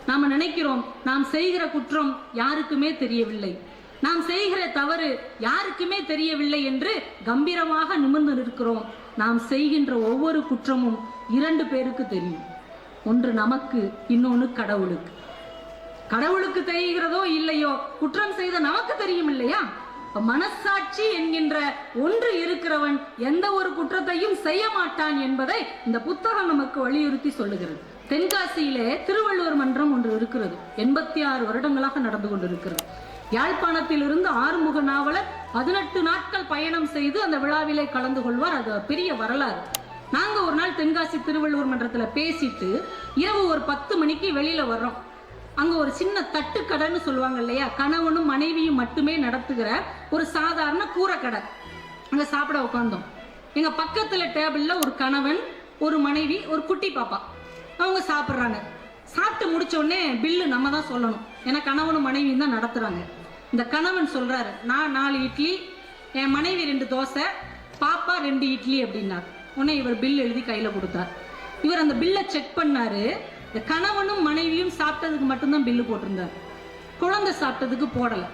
நாம நினைக்கிறோம் நாம் செய்கிற குற்றம் யாருக்குமே தெரியவில்லை, நாம் செய்கிற தவறு யாருக்குமே தெரியவில்லை என்று கம்பீரமாக நிமிர்ந்து நிற்கிறோம். நாம் செய்கின்ற ஒவ்வொரு குற்றமும் 2 பேருக்கு தெரியும். ஒன்று நமக்கு, இன்னொன்று கடவுளுக்கு. கடவுளுக்கு தெரிகிறதோ இல்லையோ, குற்றம் செய்த நமக்கு தெரியும் இல்லையா? மனசாட்சி என்கின்ற ஒன்று இருக்கிறவன் எந்த ஒரு குற்றத்தையும் செய்ய மாட்டான் என்பதை இந்த புத்தகம் நமக்கு வலியுறுத்தி சொல்லுகிறது. தென்காசியிலே திருவள்ளுவர் மன்றம் ஒன்று இருக்கிறது. 86 வருடங்களாக நடந்து கொண்டிருக்கிறது. யாழ்ப்பாணத்தில் இருந்து ஆறுமுக நாவலர் 18 நாட்கள் பயணம் செய்து அந்த விழாவிலே கலந்து கொள்வார். அது பெரிய வரலாறு. நாங்க ஒரு நாள் தென்காசி திருவள்ளுவர் மன்றத்துல பேசிட்டு இரவு ஒரு 10 மணிக்கு வெளியில வர்றோம். அங்க ஒரு சின்ன தட்டுக்கடைன்னு சொல்லுவாங்க இல்லையா, கணவனும் மனைவியும் மட்டுமே நடத்துகிற ஒரு சாதாரண கூரைக்கடை. அங்க சாப்பிட உட்கார்ந்தோம். எங்க பக்கத்துல டேபிள்ல ஒரு கணவன், ஒரு மனைவி, ஒரு குட்டி பாப்பா, அவங்க சாப்பிட்றாங்க. சாப்பிட்டு முடிச்ச உடனே பில்லு நம்ம தான் சொல்லணும், ஏன்னா கணவனும் மனைவியும் தான் நடத்துறாங்க. இந்த கணவன் சொல்றாரு, நான் 4 இட்லி, என் மனைவி 2 தோசை, பாப்பா 2 இட்லி அப்படின்னார். உடனே இவர் பில் எழுதி கையில கொடுத்தார். இவர் அந்த பில்லை செக் பண்ணாரு. இந்த கணவனும் மனைவியும் சாப்பிட்டதுக்கு மட்டும்தான் பில்லு போட்டிருந்தார், குழந்தை சாப்பிட்டதுக்கு போடல.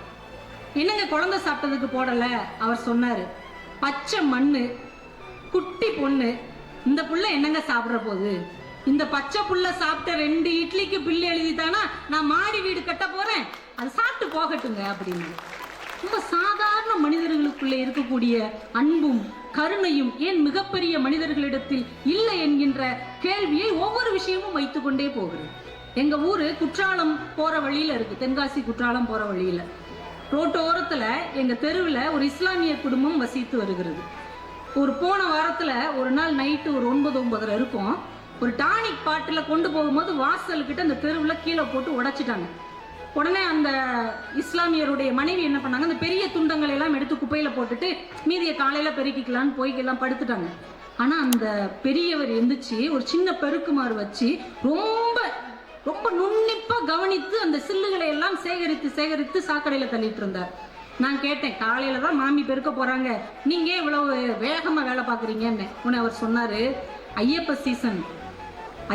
என்னங்க குழந்தை சாப்பிட்டதுக்கு போடல? அவர் சொன்னாரு, பச்சை மண்ணு, குட்டி பொண்ணு, இந்த புள்ள என்னங்க சாப்பிட போகுது? இந்த பச்சை புள்ள சாப்பிட்ட 2 இட்லிக்கு பில்லு எழுதித்தானா நான் மாடி வீடு கட்ட போறேன், அது சாப்பிட்டு போகட்டுங்க அப்படின்னு. ரொம்ப சாதாரண மனிதர்களுக்குள்ளே இருக்கக்கூடிய அன்பும் கருணையும் ஏன் மிகப்பெரிய மனிதர்களிடத்தில் இல்லை என்கின்ற கேள்வியை ஒவ்வொரு விஷயமும் வைத்துக் கொண்டே போகிறது. எங்க ஊரு குற்றாலம் போற வழியில இருக்கு, தென்காசி குற்றாலம் போற வழியில ரோட்டோரத்துல எங்க தெருவில் ஒரு இஸ்லாமிய குடும்பம் வசித்து வருகிறது. ஒரு போன வாரத்துல ஒரு நாள் நைட்டு ஒரு 9:30 இருக்கும். ஒரு டானிக் பாட்டில கொண்டு போகும்போது வாசல்கிட்ட அந்த தெருவில் கீழே போட்டு உடைச்சிட்டாங்க. உடனே அந்த இஸ்லாமியருடைய மனைவி என்ன பண்ணாங்க, அந்த பெரிய துண்டங்களை எல்லாம் எடுத்து குப்பையில போட்டுட்டு மீதியை காலையில பெருக்கிக்கலான்னு போய்க்கெல்லாம் படுத்துட்டாங்க. ஆனா அந்த பெரியவர் எந்திரிச்சு ஒரு சின்ன பெருக்குமாறு வச்சு ரொம்ப ரொம்ப நுண்ணிப்பா கவனித்து அந்த சில்லுகளை எல்லாம் சேகரித்து சாக்கடையில தள்ளிட்டு இருந்தார். நான் கேட்டேன், காலையில தான் மாமி பெருக்க போறாங்க, நீங்க இவ்வளவு வேகமா வேலை பாக்குறீங்கன்னு. உடனே அவர் சொன்னாரு, ஐயப்ப சீசன்,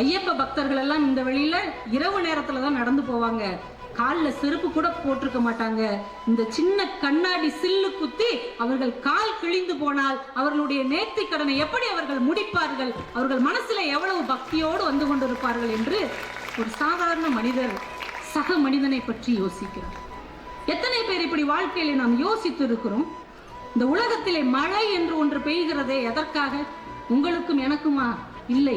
ஐயப்ப பக்தர்கள் எல்லாம் இந்த வழியில இரவு நேரத்துல தான் நடந்து போவாங்க, காலில் செருப்பு கூட போட்டிருக்க மாட்டாங்க, இந்த சின்ன கண்ணாடி சில்லு குத்தி அவர்கள் கால் கிழிந்து போனால் அவர்களுடைய நேர்த்தி கடனை எப்படி அவர்கள் முடிப்பார்கள், அவர்கள் மனசுல எவ்வளவு பக்தியோடு வந்து கொண்டிருப்பார்கள் என்று ஒரு சாதாரண மனிதர் சக மனிதனை பற்றி யோசிக்கிறார். எத்தனை பேர் இப்படி வாழ்க்கையில நாம் யோசித்து இருக்கிறோம்? இந்த உலகத்திலே மழை என்று ஒன்று பெய்கிறதே எதற்காக? உங்களுக்கும் எனக்குமா? இல்லை,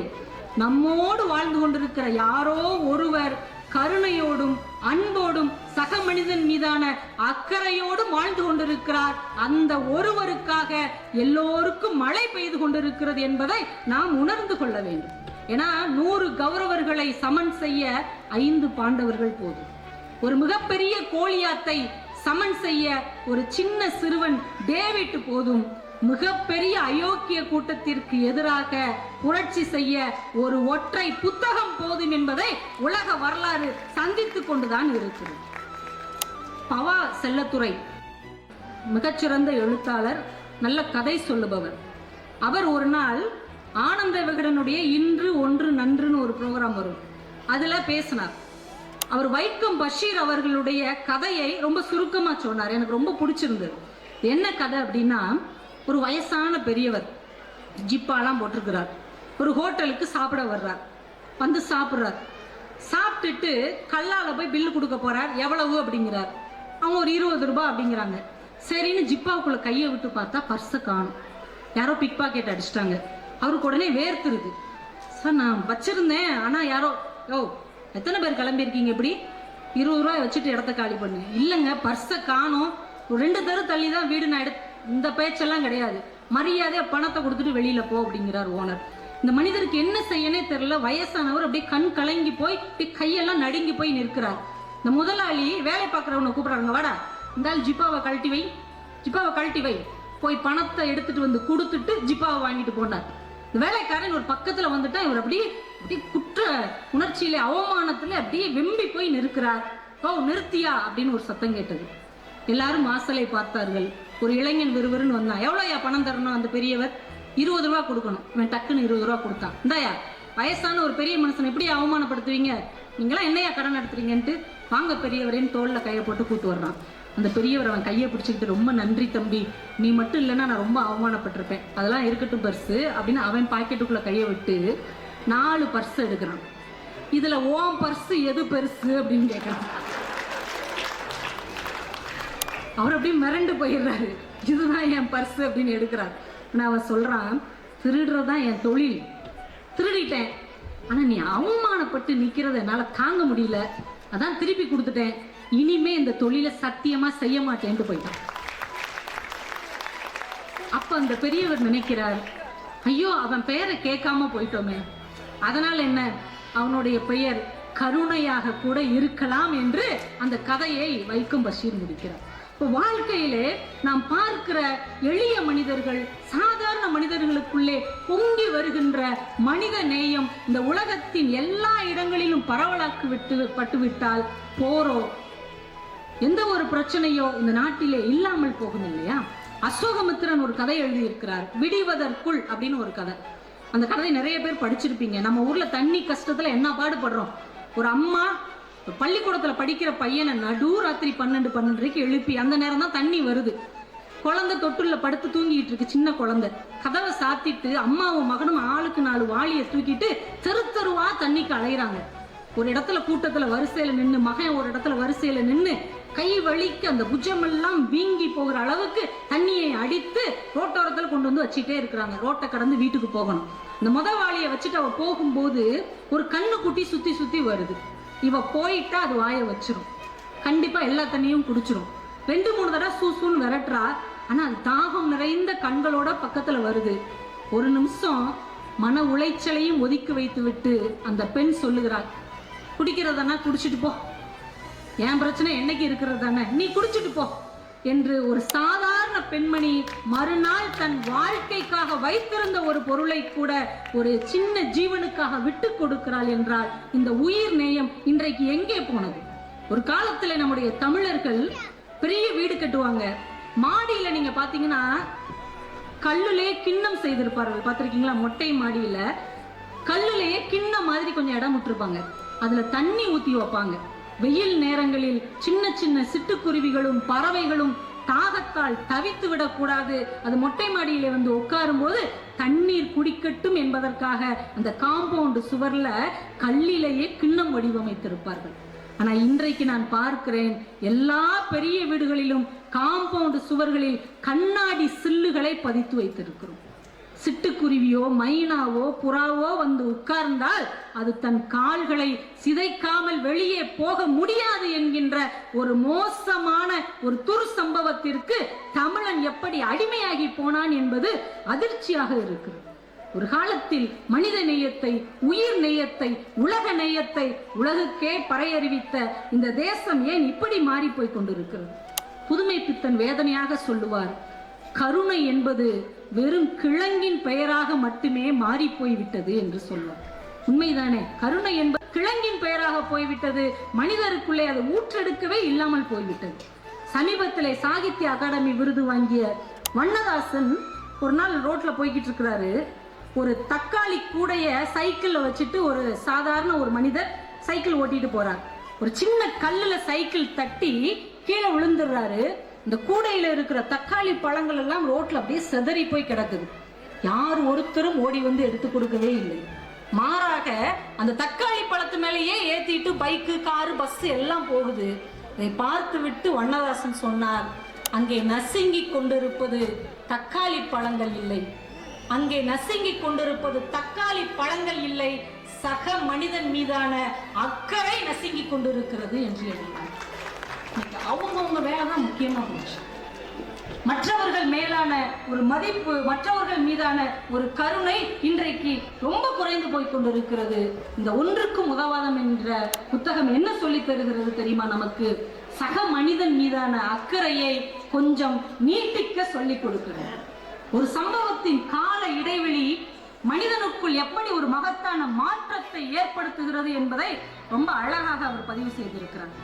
நம்மோடு வாழ்ந்து கொண்டிருக்கிற யாரோ ஒருவர் கருணையோடும் அன்போடும் சக மனிதன் மீதான அக்கறையோடும் வாழ்ந்து கொண்டிருக்கிறார். அந்த ஒருவருக்காக எல்லோருக்கும் மழை பெய்து கொண்டிருக்கிறது என்பதை நாம் உணர்ந்து கொள்ள வேண்டும். ஏன்னா 100 கௌரவர்களை சமன் செய்ய 5 பாண்டவர்கள் போதும். ஒரு மிகப்பெரிய கோலியாத்தை சமன் செய்ய ஒரு சின்ன சிறுவன் டேவிட் போதும். மிகப்பெரிய அயோக்கிய கூட்டத்திற்கு எதிராக புரட்சி செய்ய ஒரு ஒற்றை புத்தகம் போதும் என்பதை உலக வரலாறு சந்தித்துக் கொண்டுதான் இருக்கிறது. பவா செல்லத்துறை மிகச்சிறந்த எழுத்தாளர், நல்ல கதை சொல்லுபவர். அவர் ஒரு நாள் ஆனந்த விகடனுடைய இன்று ஒன்று நன்றுன்னு ஒரு ப்ரோக்ராம் வரும், அதுல பேசினார். அவர் வைக்கம் பஷீர் அவர்களுடைய கதையை ரொம்ப சுருக்கமா சொன்னார். எனக்கு ரொம்ப பிடிச்சிருந்தது. என்ன கதை அப்படின்னா, ஒரு வயசான பெரியவர் ஜிப்பாலாம் போட்டிருக்கிறார். ஒரு ஹோட்டலுக்கு சாப்பிட வர்றார். வந்து சாப்பிட்றார். சாப்பிட்டுட்டு கல்லால போய் பில்லு கொடுக்க போறார். எவ்வளவு அப்படிங்கிறார். அவங்க ஒரு 20 ரூபாய் அப்படிங்கிறாங்க. சரின்னு ஜிப்பாவுக்குள்ள கையை விட்டு பார்த்தா பர்ஸை காணும். யாரோ பிக் பாக்கெட் அடிச்சிட்டாங்க. அவருக்கு உடனே வேர்த்துருது. சார் நான் வச்சிருந்தேன், ஆனா யாரோ, யோ எத்தனை பேர் கிளம்பியிருக்கீங்க, இப்படி 20 ரூபாய் வச்சுட்டு இடத்த காலி பண்ணு. இல்லைங்க, பர்ஸை காணும், 2 தெரு தள்ளி தான் வீடு, நான் இந்த பேச்செல்லாம் கிடையாது, மரியாதையா பணத்தை கொடுத்துட்டு வெளியில போ அப்படிங்கிறார் ஓனர். இந்த மனிதருக்கு என்ன செய்யனே தெரியல. வயசானவர் அப்படியே கண் கலங்கி போய் கையெல்லாம் நடுங்கி போய் நிற்கிறார். இந்த முதலாளி வேலை பார்க்குறவனை கூப்பிடுறாங்க, வாடா இந்த ஆள் ஜிப்பாவை கழட்டி வை, ஜிப்பாவை கழட்டி வை, போய் பணத்தை எடுத்துட்டு வந்து கொடுத்துட்டு ஜிப்பாவை வாங்கிட்டு போனார். இந்த வேலைக்காரன் ஒரு பக்கத்துல வந்துட்டா இவர் அப்படியே குற்ற உணர்ச்சியில அவமானத்துல அப்படியே வெம்பி போய் நிற்கிறார். ஓ நிறுத்தியா அப்படின்னு ஒரு சத்தம் கேட்டது. எல்லாரும் வாசலை பார்த்தார்கள். ஒரு இளைஞன் விறுவிறுன்னு வந்தான். எவ்வளோயா பணம் தரணும்? அந்த பெரியவர் 20 ரூபா கொடுக்கணும். இவன் டக்குன்னு 20 ரூபா கொடுத்தான். இந்தாயா வயசான ஒரு பெரிய மனுஷன் எப்படி அவமானப்படுத்துவீங்க, நீங்களாம் என்னையா கடன் நடத்துறீங்கன்ட்டு, வாங்க பெரியவரேன்னு தோல்ல கையை போட்டு கூட்டு வர்றான். அந்த பெரியவர் அவன் கையை பிடிச்சிக்கிட்டு, ரொம்ப நன்றி தம்பி, நீ மட்டும் இல்லைன்னா நான் ரொம்ப அவமானப்பட்டிருப்பேன், அதெல்லாம் இருக்கட்டும் பர்ஸு அப்படின்னு அவன் பாக்கெட்டுக்குள்ள கையை விட்டு 4 பர்ஸ் எடுக்கிறான். இதுல ஓம் பர்ஸ் எது பெருசு அப்படின்னு கேட்கறான். அவர் அப்படியே மிரண்டு போயிடுறாரு. இதுதான் என் பர்ஸ் அப்படின்னு எடுக்கிறார். நான் அவன் சொல்றான், திருடுறதுதான் என் தொழில், திருடிட்டேன், ஆனா நீ அவமானப்பட்டு நிக்கிறத என்னால தாங்க முடியல, அதான் திருப்பி கொடுத்துட்டேன், இனிமே இந்த தொழிலை சத்தியமா செய்ய மாட்டேன்ட்டு போயிட்டான். அப்ப அந்த பெரியவர் நினைக்கிறார், ஐயோ அவன் பெயரை கேட்காம போயிட்டோமே, அதனால என்ன, அவனுடைய பெயர் கருணையாக கூட இருக்கலாம் என்று அந்த கதையை வைக்கம் பஷீர் முடிக்கிறார். இப்போ வாழ்க்கையிலே நாம் பார்க்கிற எளிய மனிதர்கள், சாதாரண மனிதர்களுக்குள்ளே பொங்கி வருகின்ற மனித நேயம் இந்த உலகத்தின் எல்லா இடங்களிலும் பட்டுவிட்டால் போரோ எந்த ஒரு பிரச்சனையோ இந்த நாட்டிலே இல்லாமல் போகும் இல்லையா? அசோகமித்திரன் ஒரு கதை எழுதியிருக்கிறார், விடிவதற்குள் அப்படின்னு ஒரு கதை. அந்த கதை நிறைய பேர் படிச்சிருப்பீங்க. நம்ம ஊர்ல தண்ணி கஷ்டத்துல என்ன பாடுபடுறோம். ஒரு அம்மா பள்ளிக்கூடத்துல படிக்கிற பையனை நடு ராத்திரி 12:30 எழுப்பி, அந்த நேரம் தான் தண்ணி வருது, குழந்தை தொட்டுள்ள படுத்து தூங்கிட்டு இருக்கு, சின்ன குழந்தை. கதவை சாத்திட்டு அம்மாவும் மகனும் ஆளுக்கு 4 வாளியை தூக்கிட்டு தெரு தெருவா தண்ணிக்கு அலையிறாங்க. ஒரு இடத்துல கூட்டத்துல வரிசையில நின்று, மகன் ஒரு இடத்துல வரிசையில நின்று கை வலிக்கு அந்த புஜமெல்லாம் வீங்கி போகிற அளவுக்கு தண்ணியை அடித்து ரோட்டோரத்தில் கொண்டு வந்து வச்சுட்டே இருக்கிறாங்க. ரோட்டை கடந்து வீட்டுக்கு போகணும். இந்த வாளியை வச்சுட்டு அவ போகும்போது ஒரு கண்ணு குட்டி சுத்தி சுத்தி வருது. இவ போயிட்டா அது வாயை வச்சிரும், கண்டிப்பா எல்லா தண்ணியும் குடிச்சிரும். 2-3 தடவை சூசூன்னு விரட்டுறா, ஆனா அது தாகம் நிறைந்த கண்களோட பக்கத்துல வருது. ஒரு நிமிஷம் மன உளைச்சலையும் ஒதுக்கி வைத்து விட்டு அந்த பெண் சொல்லுகிறாள், குடிக்கிறதானா குடிச்சிட்டு போ, என் பிரச்சனை என்னைக்கு இருக்கிறது தானே, நீ குடிச்சிட்டு போ என்று ஒரு சாதாரண பெண்மணி மறுநாள் தன் வாழ்க்கைக்காக வைத்திருந்த ஒரு பொருளை கூட ஒரு சின்ன ஜீவனுக்காக விட்டு கொடுக்கிறாள் என்றால் இந்த உயிர் நேயம் இன்றைக்கு எங்கே போனது? ஒரு காலத்துல நம்முடைய தமிழர்கள் பெரிய வீடு கட்டுவாங்க, மாடியில நீங்க பாத்தீங்கன்னா கல்லுலே கிண்ணம் செய்திருப்பார்கள், பார்த்திருக்கீங்களா? மொட்டை மாடியில கல்லுலேயே கிண்ணம் மாதிரி கொஞ்சம் இடம் விட்டுருப்பாங்க, அதுல தண்ணி ஊத்தி வைப்பாங்க. வெயில் நேரங்களில் சின்ன சின்ன சிட்டுக்குருவிகளும் பறவைகளும் தாகத்தால் தவித்து விடக்கூடாது, அது மொட்டை மாடியிலே வந்து உட்காரும் போது தண்ணீர் குடிக்கட்டும் என்பதற்காக அந்த காம்பவுண்ட் சுவர்ல கல்லிலேயே கிண்ணம் வடிவமைத்திருப்பார்கள். ஆனா இன்றைக்கு நான் பார்க்கிறேன், எல்லா பெரிய வீடுகளிலும் காம்பவுண்ட் சுவர்களில் கண்ணாடி சில்லுகளை பதித்து வைத்திருக்கிறோம். சிட்டுக்குருவியோ மைனாவோ புறாவோ வந்து உட்கார்ந்தால் அது தன் கால்களை சிதைக்காமல் வெளியே போக முடியாது என்கின்ற ஒரு மோசமான ஒரு துர்சம்பவத்திற்கு தமிழன் எப்படி அடிமையாகி போனான் என்பது அதிர்ச்சியாக இருக்கிறது. ஒரு காலத்தில் மனித நேயத்தை, உயிர் நேயத்தை, உலக நேயத்தை உலகுக்கே பறையறிவித்த இந்த தேசம் ஏன் இப்படி மாறி போய் கொண்டிருக்கிறது? புதுமை பித்தன் வேதனையாக சொல்லுவார், கருணை என்பது வெறும் கிழங்கின் பெயராக மட்டுமே மாறி போய்விட்டது என்று சொல்வார். உண்மைதானே? கருணை என்பது கிழங்கின் பெயராக போய்விட்டது, மனிதருக்குள்ளே அதை ஊற்றெடுக்கவே இல்லாமல் போய்விட்டது. சமீபத்திலே சாகித்ய அகாடமி விருது வாங்கிய வண்ணதாசன் ஒரு நாள் ரோட்ல போய்கிட்டு இருக்கிறாரு, ஒரு தக்காளி கூடைய சைக்கிள்ல வச்சுட்டு ஒரு சாதாரண ஒரு மனிதர் சைக்கிள் ஓட்டிட்டு போறார். ஒரு சின்ன கல்லுல சைக்கிள் தட்டி கீழே விழுந்துடுறாரு. இந்த கூடையில இருக்கிற தக்காளி பழங்கள் எல்லாம் ரோட்ல அப்படியே செதறி போய் கிடக்குது. யார் ஒருத்தரும் ஓடி வந்து எடுத்து கொடுக்கவே இல்லை. மாறாக அந்த தக்காளி பழத்து மேலேயே ஏத்திட்டு பைக்கு, காரு, பஸ் எல்லாம் போகுது. இதை பார்த்து விட்டு வண்ணதாசன் சொன்னார், அங்கே நசுங்கி கொண்டிருப்பது தக்காளி பழங்கள் இல்லை, அங்கே நசுங்கி கொண்டிருப்பது தக்காளி பழங்கள் இல்லை, சக மனிதன் மீதான அக்கறை நசுங்கி கொண்டிருக்கிறது என்று எழுதினார். அவங்கவுங்க வேலைதான் முக்கியமா போச்சு. மற்றவர்கள் மேலான ஒரு மதிப்பு, மற்றவர்கள் மீதான ஒரு கருணை இன்றைக்கு ரொம்ப குறைந்து போய் கொண்டிருக்கிறது. இந்த ஒன்றுக்கும் உதவாதம் என்ற புத்தகம் என்ன சொல்லி தருகிறது தெரியுமா? நமக்கு சக மனிதன் மீதான அக்கறையை கொஞ்சம் நீட்டிக்க சொல்லிக் கொடுக்கிறது. ஒரு சம்பவத்தின் கால இடைவெளி மனிதனுக்குள் எப்படி ஒரு மகத்தான மாற்றத்தை ஏற்படுத்துகிறது என்பதை ரொம்ப அழகாக அவர் பதிவு செய்திருக்கிறார்.